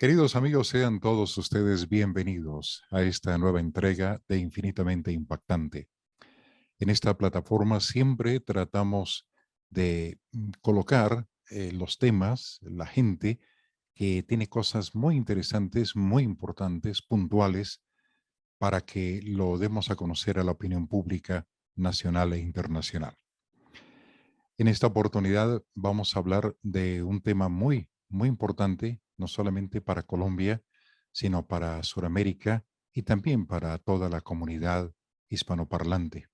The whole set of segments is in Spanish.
Queridos amigos, sean todos ustedes bienvenidos a esta nueva entrega de Infinitamente Impactante. En esta plataforma siempre tratamos de colocar los temas, la gente que tiene cosas muy interesantes, muy importantes, puntuales, para que lo demos a conocer a la opinión pública nacional e internacional. En esta oportunidad vamos a hablar de un tema muy importante, no solamente para Colombia, sino para Sudamérica y también para toda la comunidad hispanoparlante.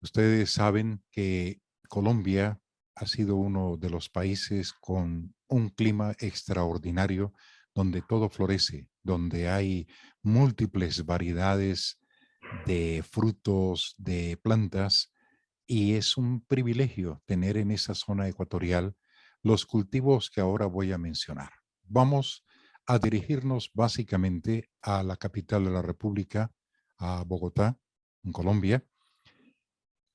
Ustedes saben que Colombia ha sido uno de los países con un clima extraordinario, donde todo florece, donde hay múltiples variedades de frutos, de plantas, y es un privilegio tener en esa zona ecuatorial los cultivos que ahora voy a mencionar. Vamos a dirigirnos básicamente a la capital de la República, a Bogotá, en Colombia,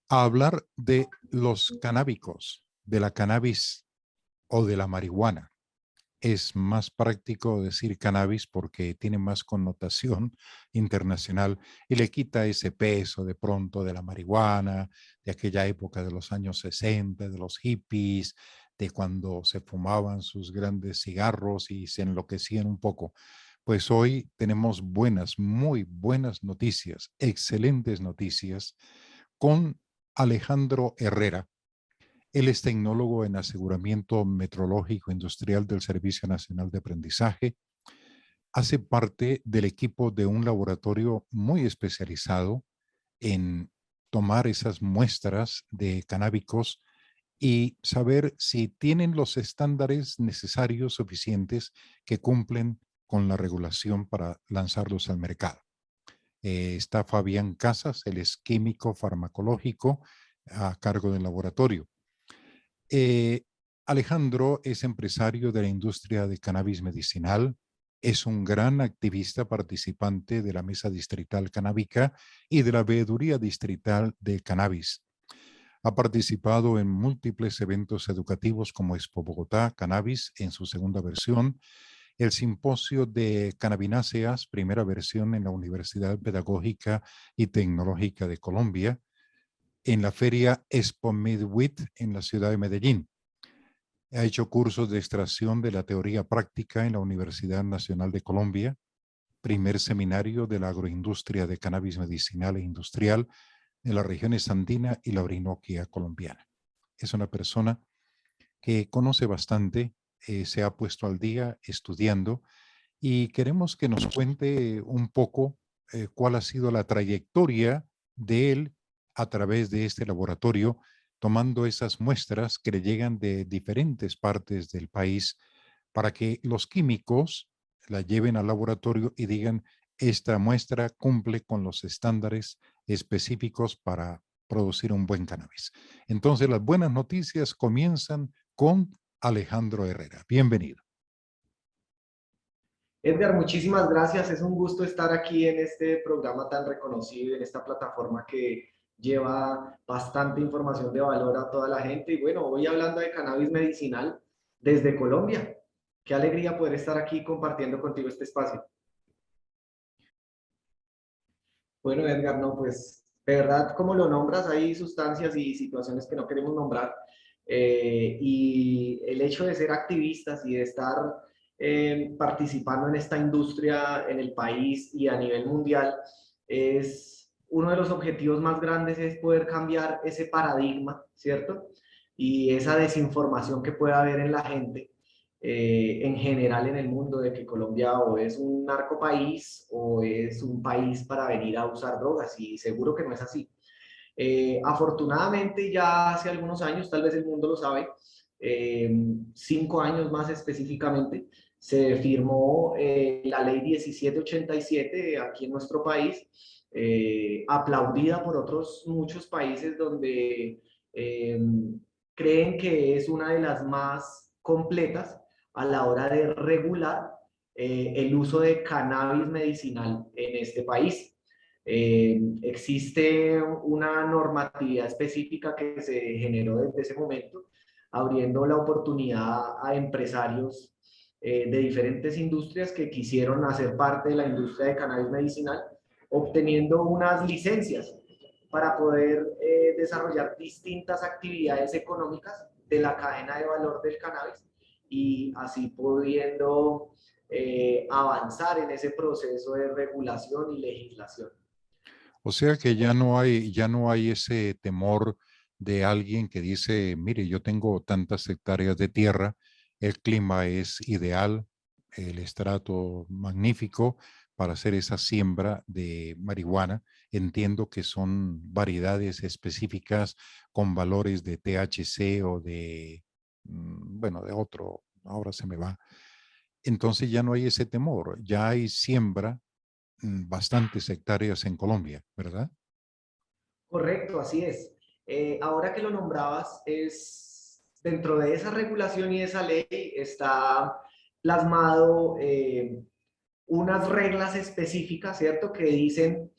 a hablar de los canábicos, de la cannabis o de la marihuana. Es más práctico decir cannabis porque tiene más connotación internacional y le quita ese peso de pronto de la marihuana, de aquella época de los años 60, de los hippies, de cuando se fumaban sus grandes cigarros y se enloquecían un poco. Pues hoy tenemos buenas, muy buenas noticias, excelentes noticias con Alejandro Herrera. Él es tecnólogo en aseguramiento metrológico industrial del Servicio Nacional de Aprendizaje. Hace parte del equipo de un laboratorio muy especializado en tomar esas muestras de canábicos y saber si tienen los estándares necesarios suficientes que cumplen con la regulación para lanzarlos al mercado. Está Fabián Casas, él es químico farmacológico a cargo del laboratorio. Eh, Alejandro es empresario de la industria de cannabis medicinal, es un gran activista participante de la Mesa Distrital Canábica y de la Veeduría Distrital de Cannabis. Ha participado en múltiples eventos educativos como Expo Bogotá Cannabis en su segunda versión, el Simposio de Cannabináceas, primera versión en la Universidad Pedagógica y Tecnológica de Colombia, en la Feria Expo Midwit en la ciudad de Medellín. Ha hecho cursos de extracción de la teoría práctica en la Universidad Nacional de Colombia, primer seminario de la agroindustria de cannabis medicinal e industrial de las regiones andina y la Orinoquia colombiana. Es una persona que conoce bastante, se ha puesto al día estudiando y queremos que nos cuente un poco cuál ha sido la trayectoria de él a través de este laboratorio, tomando esas muestras que le llegan de diferentes partes del país para que los químicos la lleven al laboratorio y digan, esta muestra cumple con los estándares específicos para producir un buen cannabis. Entonces, las buenas noticias comienzan con Alejandro Herrera. Bienvenido. Edgar, muchísimas gracias. Es un gusto estar aquí en este programa tan reconocido, en esta plataforma que lleva bastante información de valor a toda la gente. Y bueno, hoy hablando de cannabis medicinal desde Colombia. Qué alegría poder estar aquí compartiendo contigo este espacio. Bueno, Edgar, no, pues de verdad, como lo nombras, hay sustancias y situaciones que no queremos nombrar. Y el hecho de ser activistas y de estar participando en esta industria en el país y a nivel mundial es uno de los objetivos más grandes, es poder cambiar ese paradigma, ¿cierto? Y esa desinformación que puede haber en la gente en general en el mundo, de que Colombia o es un narcopaís o es un país para venir a usar drogas, y seguro que no es así. Afortunadamente ya hace algunos años, tal vez el mundo lo sabe, 5 años más específicamente, se firmó la ley 1787 aquí en nuestro país, aplaudida por otros muchos países donde creen que es una de las más completas a la hora de regular el uso de cannabis medicinal en este país. Existe una normatividad específica que se generó desde ese momento, abriendo la oportunidad a empresarios de diferentes industrias que quisieron hacer parte de la industria de cannabis medicinal, obteniendo unas licencias para poder desarrollar distintas actividades económicas de la cadena de valor del cannabis y así pudiendo avanzar en ese proceso de regulación y legislación. O sea que ya no hay ese temor de alguien que dice, mire, yo tengo tantas hectáreas de tierra, el clima es ideal, el estrato magnífico para hacer esa siembra de marihuana. Entiendo que son variedades específicas con valores de THC o de, bueno, de otro, ahora se me va. Entonces ya no hay ese temor, ya hay siembra, bastantes hectáreas en Colombia, ¿verdad? Correcto, así es. Ahora que lo nombrabas, es dentro de esa regulación y esa ley está plasmado unas reglas específicas, ¿cierto? Que dicen,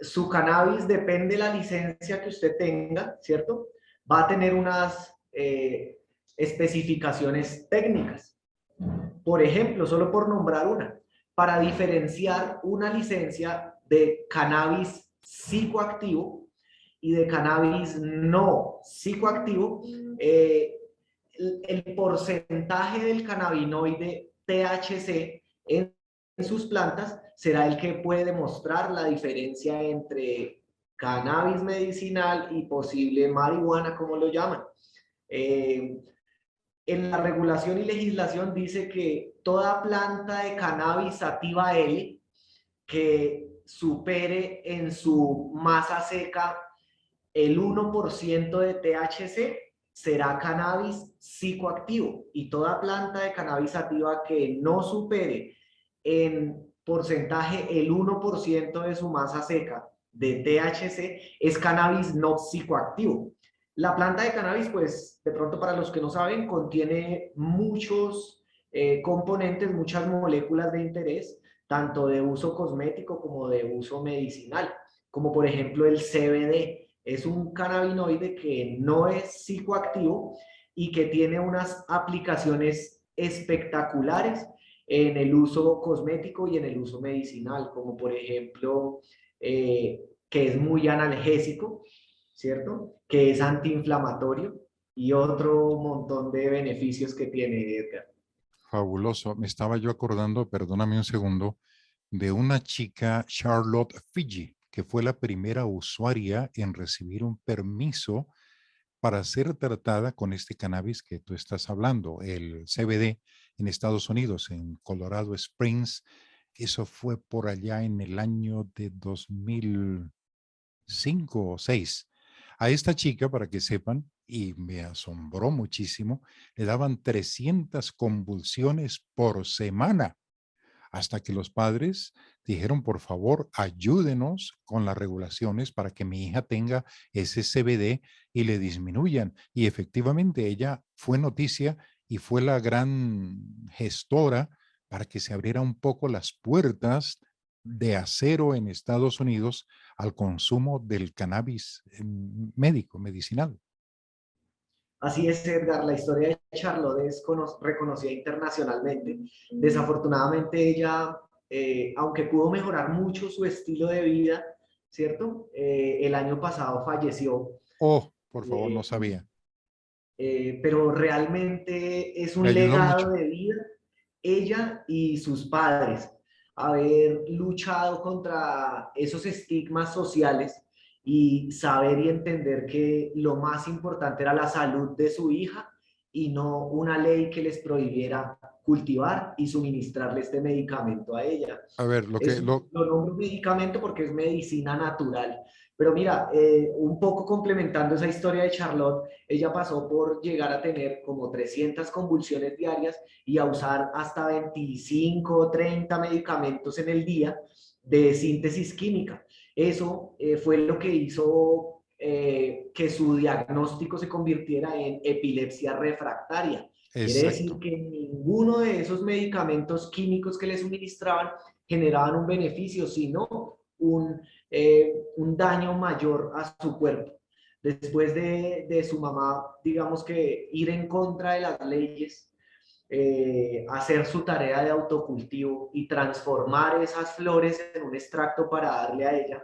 su cannabis depende de la licencia que usted tenga, ¿cierto? Va a tener unas especificaciones técnicas. Por ejemplo, solo por nombrar una, para diferenciar una licencia de cannabis psicoactivo y de cannabis no psicoactivo, el porcentaje del cannabinoide THC en sus plantas será el que puede demostrar la diferencia entre cannabis medicinal y posible marihuana, como lo llaman. En la regulación y legislación dice que toda planta de cannabis sativa L que supere en su masa seca el 1% de THC será cannabis psicoactivo y toda planta de cannabis sativa que no supere en porcentaje el 1% de su masa seca de THC es cannabis no psicoactivo. La planta de cannabis, pues de pronto para los que no saben, contiene muchos componentes, muchas moléculas de interés, tanto de uso cosmético como de uso medicinal, como por ejemplo el CBD. Es un cannabinoide que no es psicoactivo y que tiene unas aplicaciones espectaculares en el uso cosmético y en el uso medicinal, como por ejemplo, que es muy analgésico, ¿cierto? Que es antiinflamatorio y otro montón de beneficios que tiene, Edgar. Fabuloso. Me estaba yo acordando, perdóname un segundo, de una chica, Charlotte Figi, que fue la primera usuaria en recibir un permiso para ser tratada con este cannabis que tú estás hablando, el CBD, en Estados Unidos, en Colorado Springs. Eso fue por allá en el año de 2005 o 6. A esta chica, para que sepan, y me asombró muchísimo, le daban 300 convulsiones por semana hasta que los padres dijeron, por favor, ayúdenos con las regulaciones para que mi hija tenga ese CBD y le disminuyan. Y efectivamente ella fue noticia y fue la gran gestora para que se abriera un poco las puertas de acero en Estados Unidos al consumo del cannabis médico, medicinal. Así es, Edgar, la historia de Charlotte es reconocida internacionalmente. Desafortunadamente ella, aunque pudo mejorar mucho su estilo de vida, ¿cierto? El año pasado falleció, Oh, por favor, no eh, sabía. pero realmente es Me un ayudó legado mucho. de vida, ella y sus padres, haber luchado contra esos estigmas sociales y saber y entender que lo más importante era la salud de su hija y no una ley que les prohibiera cultivar y suministrarle este medicamento a ella. A ver, Lo nombro medicamento porque es medicina natural. Pero mira, un poco complementando esa historia de Charlotte, ella pasó por llegar a tener como 300 convulsiones diarias y a usar hasta 25 o 30 medicamentos en el día de síntesis química. Eso fue lo que hizo que su diagnóstico se convirtiera en epilepsia refractaria. Quiere decir exacto. que ninguno de esos medicamentos químicos que le suministraban generaban un beneficio, sino un daño mayor a su cuerpo. Después de su mamá, digamos que ir en contra de las leyes, hacer su tarea de autocultivo y transformar esas flores en un extracto para darle a ella.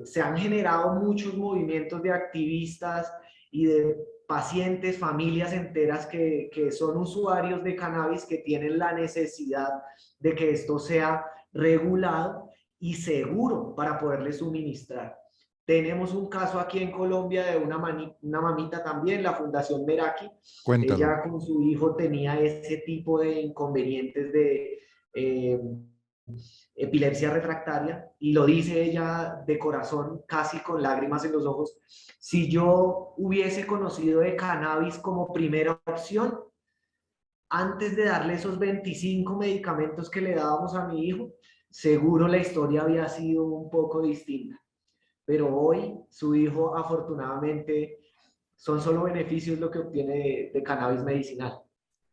Se han generado muchos movimientos de activistas y de pacientes, familias enteras que son usuarios de cannabis, que tienen la necesidad de que esto sea regulado y seguro para poderles suministrar. Tenemos un caso aquí en Colombia de una mamita también, la Fundación Meraki. Cuéntalo. Ella con su hijo tenía ese tipo de inconvenientes de epilepsia refractaria, y lo dice ella de corazón, casi con lágrimas en los ojos: si yo hubiese conocido de cannabis como primera opción, antes de darle esos 25 medicamentos que le dábamos a mi hijo, seguro la historia había sido un poco distinta. Pero hoy su hijo, afortunadamente, son solo beneficios lo que obtiene de cannabis medicinal.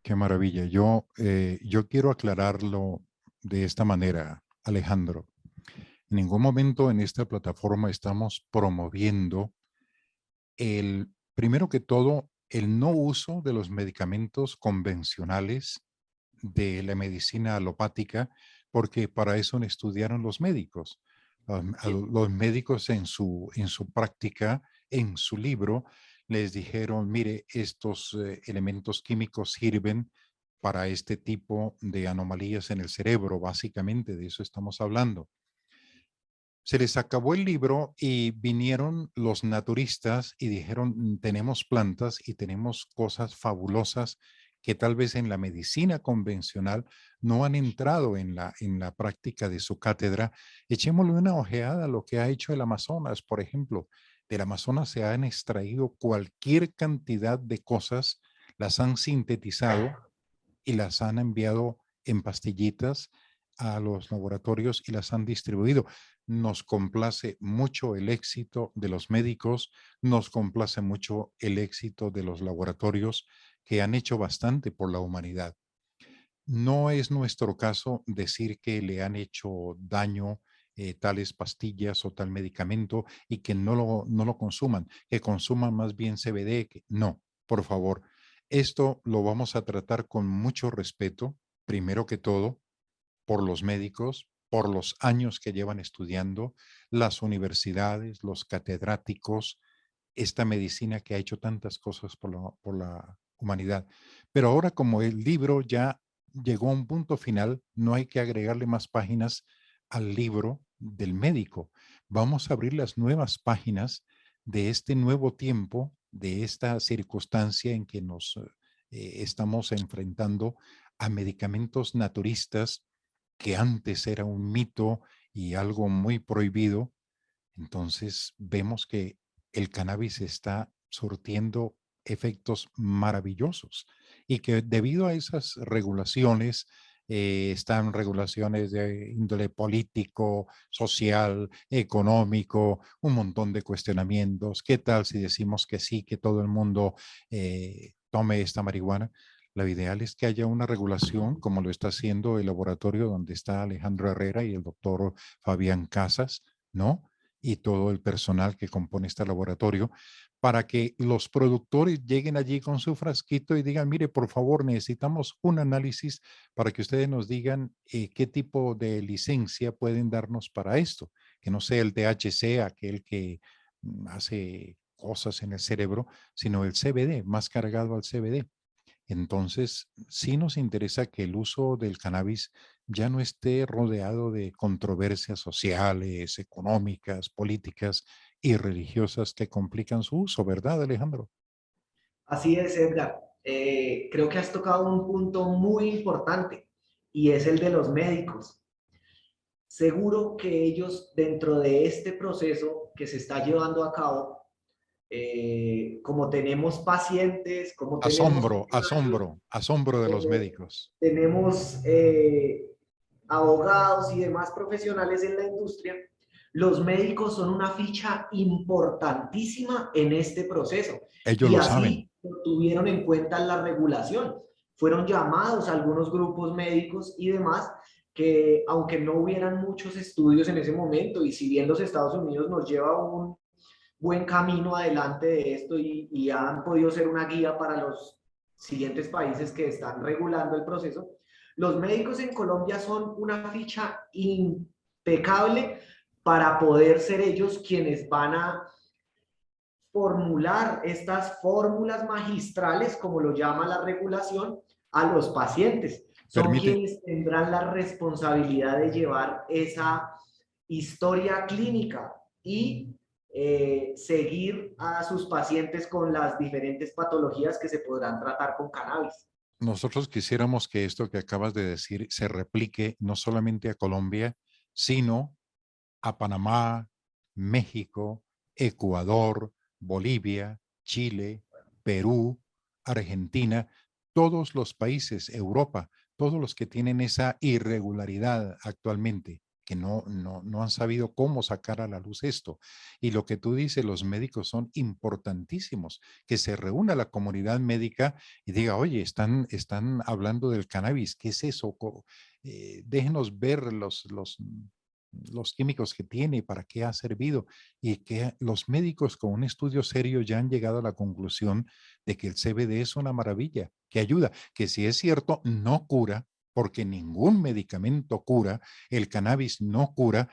Qué maravilla. Yo quiero aclararlo de esta manera, Alejandro. En ningún momento en esta plataforma estamos promoviendo primero que todo, el no uso de los medicamentos convencionales de la medicina alopática, porque para eso no estudiaron los médicos. Los médicos en su práctica, en su libro, les dijeron, mire, estos elementos químicos sirven para este tipo de anomalías en el cerebro, básicamente de eso estamos hablando. Se les acabó el libro y vinieron los naturistas y dijeron, tenemos plantas y tenemos cosas fabulosas que tal vez en la medicina convencional no han entrado en la práctica de su cátedra. Echémosle una ojeada a lo que ha hecho el Amazonas, por ejemplo. Del Amazonas se han extraído cualquier cantidad de cosas, las han sintetizado y las han enviado en pastillitas a los laboratorios y las han distribuido. Nos complace mucho el éxito de los médicos, nos complace mucho el éxito de los laboratorios que han hecho bastante por la humanidad. No es nuestro caso decir que le han hecho daño tales pastillas o tal medicamento y que no lo consuman, que consuman más bien CBD. No, por favor. Esto lo vamos a tratar con mucho respeto, primero que todo, por los médicos, por los años que llevan estudiando, las universidades, los catedráticos, esta medicina que ha hecho tantas cosas por la humanidad. Pero ahora, como el libro ya llegó a un punto final, no hay que agregarle más páginas al libro del médico. Vamos a abrir las nuevas páginas de este nuevo tiempo, de esta circunstancia en que nos estamos enfrentando a medicamentos naturistas que antes era un mito y algo muy prohibido. Entonces vemos que el cannabis está surtiendo efectos maravillosos y que debido a esas regulaciones, están regulaciones de índole político, social, económico, un montón de cuestionamientos. ¿Qué tal si decimos que sí, que todo el mundo tome esta marihuana? Lo ideal es que haya una regulación, como lo está haciendo el laboratorio donde está Alejandro Herrera y el doctor Fabián Casas, ¿no? Y todo el personal que compone este laboratorio, para que los productores lleguen allí con su frasquito y digan, mire, por favor, necesitamos un análisis para que ustedes nos digan qué tipo de licencia pueden darnos para esto, que no sea el THC, aquel que hace cosas en el cerebro, sino el CBD, más cargado al CBD. Entonces, sí nos interesa que el uso del cannabis ya no esté rodeado de controversias sociales, económicas, políticas y religiosas que complican su uso, ¿verdad, Alejandro? Así es, Edgar. Creo que has tocado un punto muy importante, y es el de los médicos. Seguro que ellos, dentro de este proceso que se está llevando a cabo, como tenemos pacientes, como tenemos Asombro, usuarios, asombro de los como médicos. tenemos abogados y demás profesionales en la industria, los médicos son una ficha importantísima en este proceso, Ellos y lo saben. así lo tuvieron en cuenta en la regulación. Fueron llamados algunos grupos médicos y demás que, aunque no hubieran muchos estudios en ese momento, y si bien los Estados Unidos nos lleva un buen camino adelante de esto y han podido ser una guía para los siguientes países que están regulando el proceso. Los médicos en Colombia son una ficha impecable para poder ser ellos quienes van a formular estas fórmulas magistrales, como lo llama la regulación, a los pacientes. Son Permite, quienes tendrán la responsabilidad de llevar esa historia clínica y seguir a sus pacientes con las diferentes patologías que se podrán tratar con cannabis. nosotros quisiéramos que esto que acabas de decir se replique no solamente a Colombia, sino a Panamá, México, Ecuador, Bolivia, Chile, Perú, Argentina, todos los países, Europa, todos los que tienen esa irregularidad actualmente, que no han sabido cómo sacar a la luz esto. Y lo que tú dices, los médicos son importantísimos, que se reúna la comunidad médica y diga, oye, están hablando del cannabis, ¿qué es eso? Déjenos ver los químicos que tiene, para qué ha servido, y que los médicos con un estudio serio ya han llegado a la conclusión de que el CBD es una maravilla, que ayuda, que si es cierto, no cura, porque ningún medicamento cura, el cannabis no cura,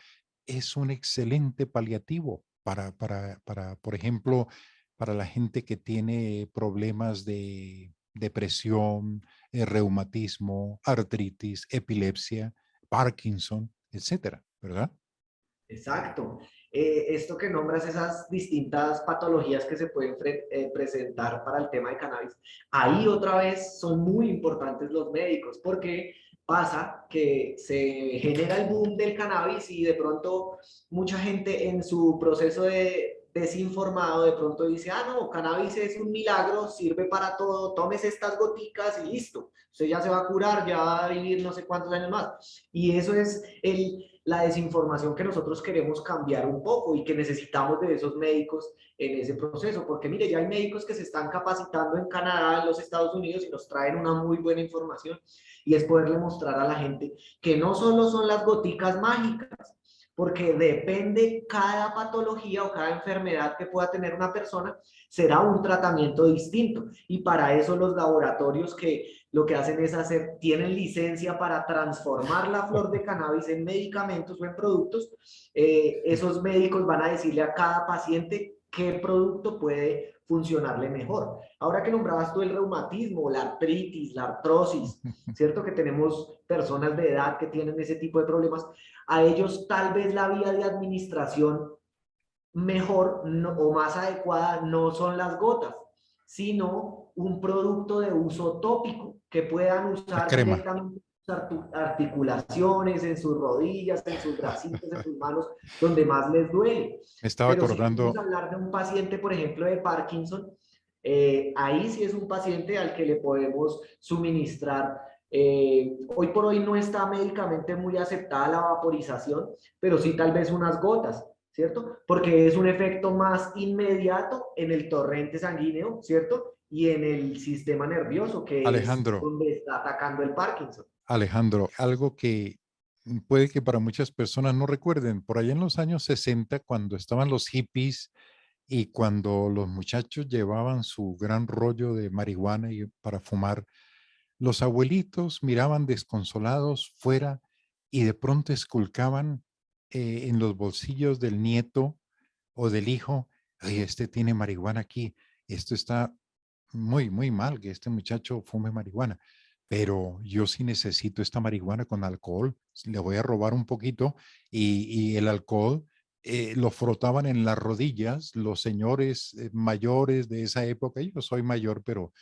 es un excelente paliativo por ejemplo, para la gente que tiene problemas de depresión, reumatismo, artritis, epilepsia, Parkinson, etcétera, ¿verdad? Exacto. Esto que nombras, esas distintas patologías que se pueden presentar para el tema de cannabis, ahí otra vez son muy importantes los médicos, porque pasa que se genera el boom del cannabis y de pronto mucha gente en su proceso de desinformado de pronto dice, ah, no, cannabis es un milagro, sirve para todo, tomes estas goticas y listo, usted ya se va a curar, ya va a vivir no sé cuántos años más. Y eso es la desinformación que nosotros queremos cambiar un poco y que necesitamos de esos médicos en ese proceso, porque mire, ya hay médicos que se están capacitando en Canadá, en los Estados Unidos y nos traen una muy buena información y es poderle mostrar a la gente que no solo son las goticas mágicas, porque depende cada patología o cada enfermedad que pueda tener una persona, será un tratamiento distinto. Y para eso los laboratorios que lo que hacen es hacer, tienen licencia para transformar la flor de cannabis en medicamentos o en productos, esos médicos van a decirle a cada paciente qué producto puede funcionarle mejor. Ahora que nombrabas tú el reumatismo, la artritis, la artrosis, ¿cierto? Que tenemos personas de edad que tienen ese tipo de problemas, a ellos tal vez la vía de administración mejor o más adecuada no son las gotas, sino un producto de uso tópico que puedan La usar crema. directamente en sus articulaciones, en sus rodillas, en sus bracitos, en sus manos, donde más les duele. Me estaba Pero si queremos acordando, hablar de un paciente, por ejemplo, de Parkinson, ahí sí es un paciente al que le podemos suministrar. Hoy por hoy no está médicamente muy aceptada la vaporización, pero sí tal vez unas gotas, ¿cierto? Porque es un efecto más inmediato en el torrente sanguíneo, ¿cierto? Y en el sistema nervioso, que es Alejandro, donde está atacando el Parkinson. algo que puede que para muchas personas no recuerden, por allá en los años 60, cuando estaban los hippies y cuando los muchachos llevaban su gran rollo de marihuana para fumar, los abuelitos miraban desconsolados fuera y de pronto esculcaban en los bolsillos del nieto o del hijo, oye, este tiene marihuana aquí, esto está muy mal que este muchacho fume marihuana, pero yo sí necesito esta marihuana con alcohol, le voy a robar un poquito y el alcohol lo frotaban en las rodillas los señores mayores de esa época. Yo soy mayor, pero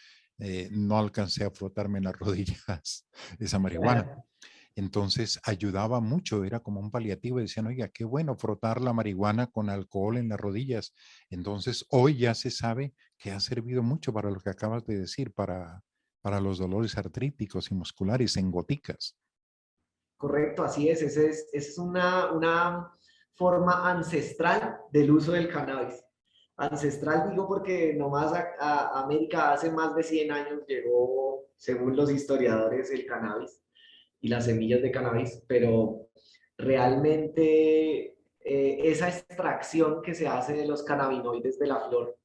no alcancé a frotarme en las rodillas esa marihuana. Entonces ayudaba mucho, era como un paliativo. Decían, oiga, qué bueno frotar la marihuana con alcohol en las rodillas. Entonces hoy ya se sabe que ha servido mucho para lo que acabas de decir, para los dolores artríticos y musculares en goticas. Correcto, así es. Esa es una forma ancestral del uso del cannabis. Ancestral digo porque nomás a América hace más de 100 años llegó, según los historiadores, el cannabis y las semillas de cannabis, pero realmente esa extracción que se hace de los cannabinoides de la flor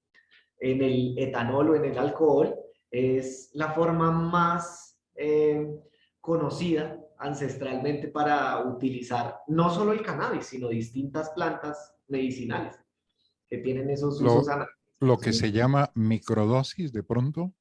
en el etanol o en el alcohol Es la forma más conocida ancestralmente para utilizar no solo el cannabis, sino distintas plantas medicinales que tienen esos usos Lo, lo analgésicos que se mismos. llama microdosis de pronto.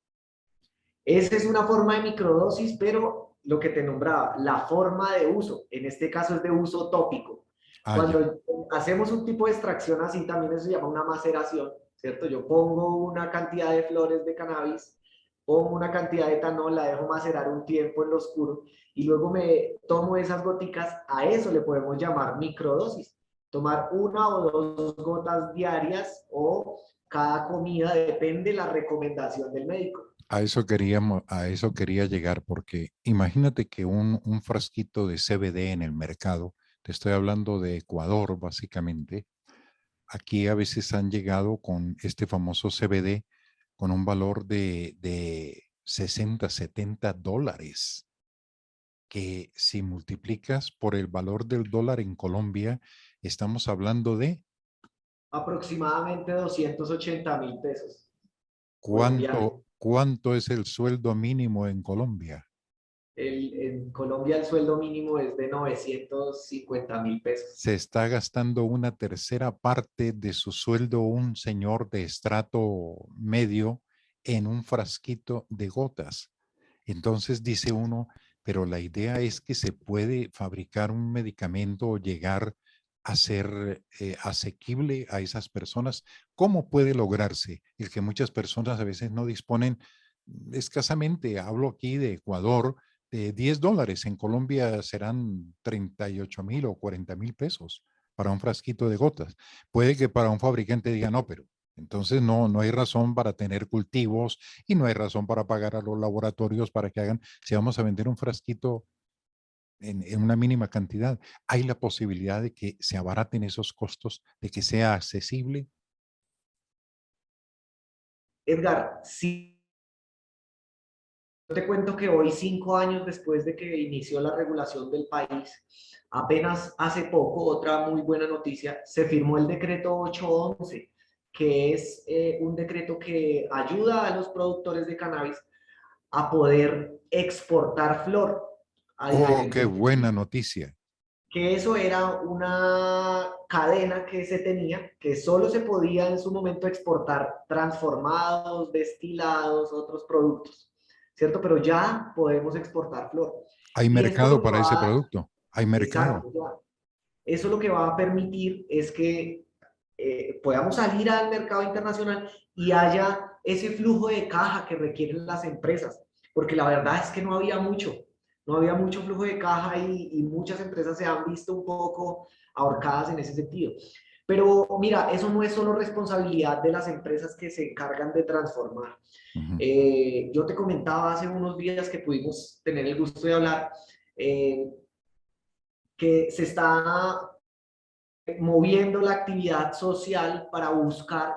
Esa es una forma de microdosis, pero lo que te nombraba, la forma de uso, en este caso es de uso tópico. Ah, ya. Cuando hacemos un tipo de extracción así, también eso se llama una maceración, ¿cierto? Yo pongo una cantidad de flores de cannabis, pongo una cantidad de etanol, la dejo macerar un tiempo en lo oscuro y luego me tomo esas goticas, a eso le podemos llamar microdosis. Tomar una o dos gotas diarias o cada comida, depende de la recomendación del médico. A eso quería llegar, porque imagínate que un frasquito de CBD en el mercado, te estoy hablando de Ecuador básicamente, aquí a veces han llegado con este famoso CBD con un valor de 60, $70, que si multiplicas por el valor del dólar en Colombia, estamos hablando de Aproximadamente 280.000 pesos colombianos. cuánto es el sueldo mínimo en Colombia. En Colombia el sueldo mínimo es de 950.000 pesos. Se está gastando una tercera parte de su sueldo un señor de estrato medio en un frasquito de gotas. Entonces dice uno, pero la idea es que se puede fabricar un medicamento o llegar a ser asequible a esas personas. ¿Cómo puede lograrse el que muchas personas a veces no disponen escasamente? Hablo aquí de Ecuador, de $10. En Colombia serán 38,000 o 40,000 pesos para un frasquito de gotas. Puede que para un fabricante diga, no, pero entonces no hay razón para tener cultivos y no hay razón para pagar a los laboratorios para que hagan, si vamos a vender un frasquito en una mínima cantidad, hay la posibilidad de que se abaraten esos costos, de que sea accesible. Edgar, si te cuento que hoy, 5 años después de que inició la regulación del país, apenas hace poco, otra muy buena noticia, se firmó el decreto 811, que es un decreto que ayuda a los productores de cannabis a poder exportar flor a Oh, qué diferentes buena países. noticia. Que eso era una cadena que se tenía, que solo se podía en su momento exportar transformados, destilados, otros productos, ¿cierto? Pero ya podemos exportar flor. Hay Y esto mercado lo que para ese va, producto, hay mercado. exacto, ya. Eso lo que va a permitir es que podamos salir al mercado internacional y haya ese flujo de caja que requieren las empresas, porque la verdad es que no había mucho flujo de caja y muchas empresas se han visto un poco ahorcadas en ese sentido. Pero mira, eso no es solo responsabilidad de las empresas que se encargan de transformar. Ujú. Yo te comentaba hace unos días que pudimos tener el gusto de hablar, eh, que se está moviendo la actividad social para buscar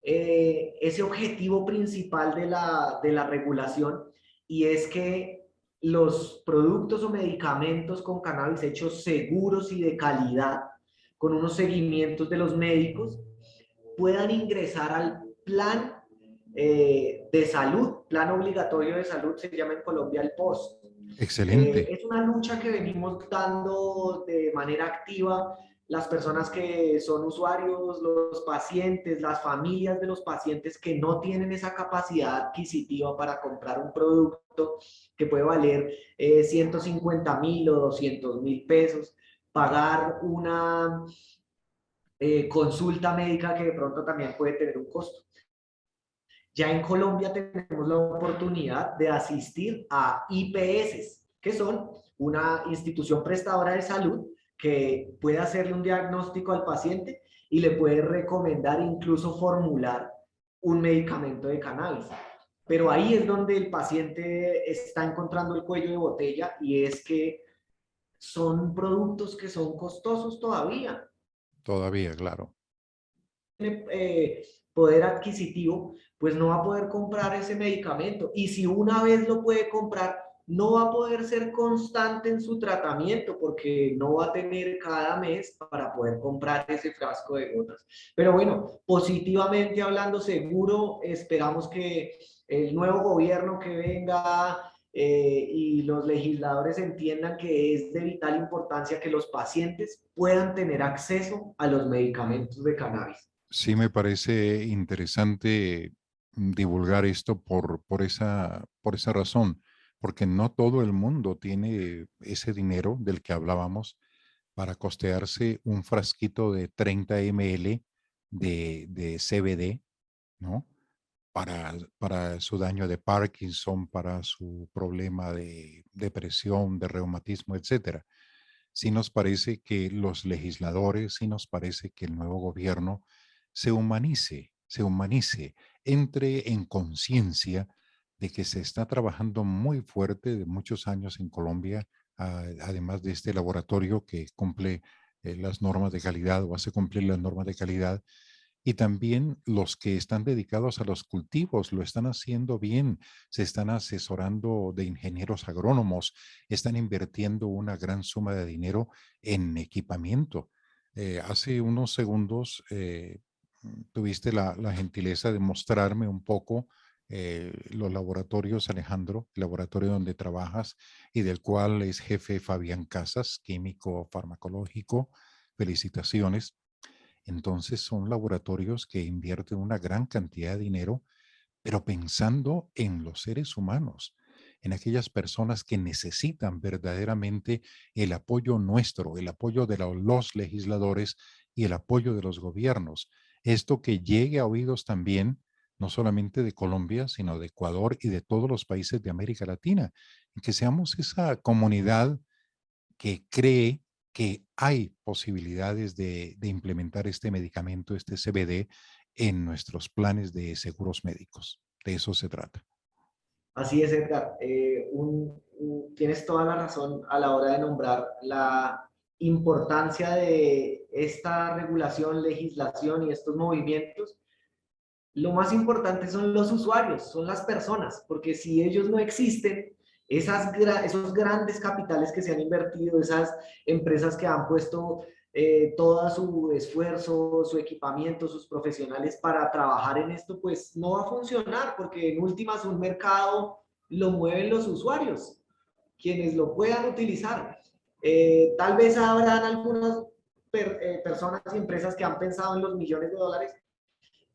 ese objetivo principal de la regulación, y es que los productos o medicamentos con cannabis hechos seguros y de calidad, con unos seguimientos de los médicos, puedan ingresar al plan de salud, plan obligatorio de salud, se llama en Colombia el POST. Excelente. Es una lucha que venimos dando de manera activa las personas que son usuarios, los pacientes, las familias de los pacientes que no tienen esa capacidad adquisitiva para comprar un producto que puede valer 150.000 o 200.000 pesos, pagar una consulta médica que de pronto también puede tener un costo. Ya en Colombia tenemos la oportunidad de asistir a IPS, que son una institución prestadora de salud que puede hacerle un diagnóstico al paciente y le puede recomendar, incluso formular un medicamento de cannabis. Pero ahí es donde el paciente está encontrando el cuello de botella, y es que son productos que son costosos todavía. Todavía, claro. eh, poder adquisitivo, pues no va a poder comprar ese medicamento. Y si una vez lo puede comprar, no va a poder ser constante en su tratamiento porque no va a tener cada mes para poder comprar ese frasco de gotas. Pero bueno, positivamente hablando, seguro esperamos que el nuevo gobierno que venga y los legisladores entiendan que es de vital importancia que los pacientes puedan tener acceso a los medicamentos de cannabis. Sí me parece interesante divulgar esto por esa razón, porque no todo el mundo tiene ese dinero del que hablábamos para costearse un frasquito de 30 ml de CBD, ¿no? Para su daño de Parkinson, para su problema de depresión, de reumatismo, etcétera. Sí nos parece que los legisladores, sí nos parece que el nuevo gobierno se humanice, entre en conciencia de que se está trabajando muy fuerte de muchos años en Colombia, además de este laboratorio que cumple las normas de calidad o hace cumplir las normas de calidad, y también los que están dedicados a los cultivos lo están haciendo bien, se están asesorando de ingenieros agrónomos, están invirtiendo una gran suma de dinero en equipamiento. Hace unos segundos tuviste la gentileza de mostrarme un poco los laboratorios, Alejandro, el laboratorio donde trabajas y del cual es jefe Fabián Casas, químico farmacológico. Felicitaciones. Entonces son laboratorios que invierten una gran cantidad de dinero, pero pensando en los seres humanos, en aquellas personas que necesitan verdaderamente el apoyo nuestro, el apoyo de los legisladores y el apoyo de los gobiernos. Esto que llegue a oídos también, no solamente de Colombia, sino de Ecuador y de todos los países de América Latina, en que seamos esa comunidad que cree que hay posibilidades de implementar este medicamento, este CBD, en nuestros planes de seguros médicos. De eso se trata. Así es, Edgar. Tienes toda la razón a la hora de nombrar la importancia de esta regulación, legislación y estos movimientos. Lo más importante son los usuarios, son las personas, porque si ellos no existen, esos grandes capitales que se han invertido, esas empresas que han puesto todo su esfuerzo, su equipamiento, sus profesionales para trabajar en esto, pues no va a funcionar, porque en últimas un mercado lo mueven los usuarios, quienes lo puedan utilizar. Tal vez habrán algunas personas y empresas que han pensado en los millones de dólares,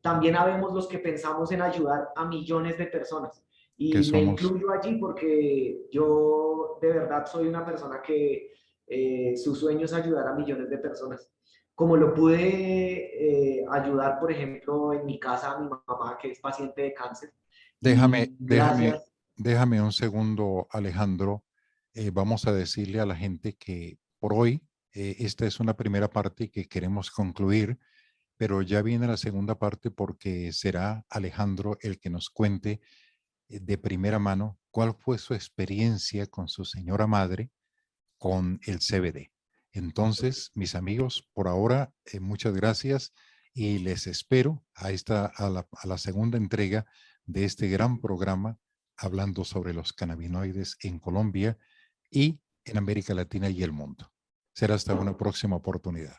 también habemos los que pensamos en ayudar a millones de personas. Que Y me somos, incluyo allí porque yo de verdad soy una persona que su sueño es ayudar a millones de personas. Como lo pude ayudar, por ejemplo, en mi casa a mi mamá, que es paciente de cáncer. déjame, Y déjame, gracias. déjame un segundo, Alejandro. Vamos a decirle a la gente que por hoy esta es una primera parte que queremos concluir, pero ya viene la segunda parte porque será Alejandro el que nos cuente de primera mano cuál fue su experiencia con su señora madre con el CBD. Entonces, mis amigos, por ahora, muchas gracias y les espero a la segunda entrega de este gran programa hablando sobre los cannabinoides en Colombia y en América Latina y el mundo. Será hasta una próxima oportunidad.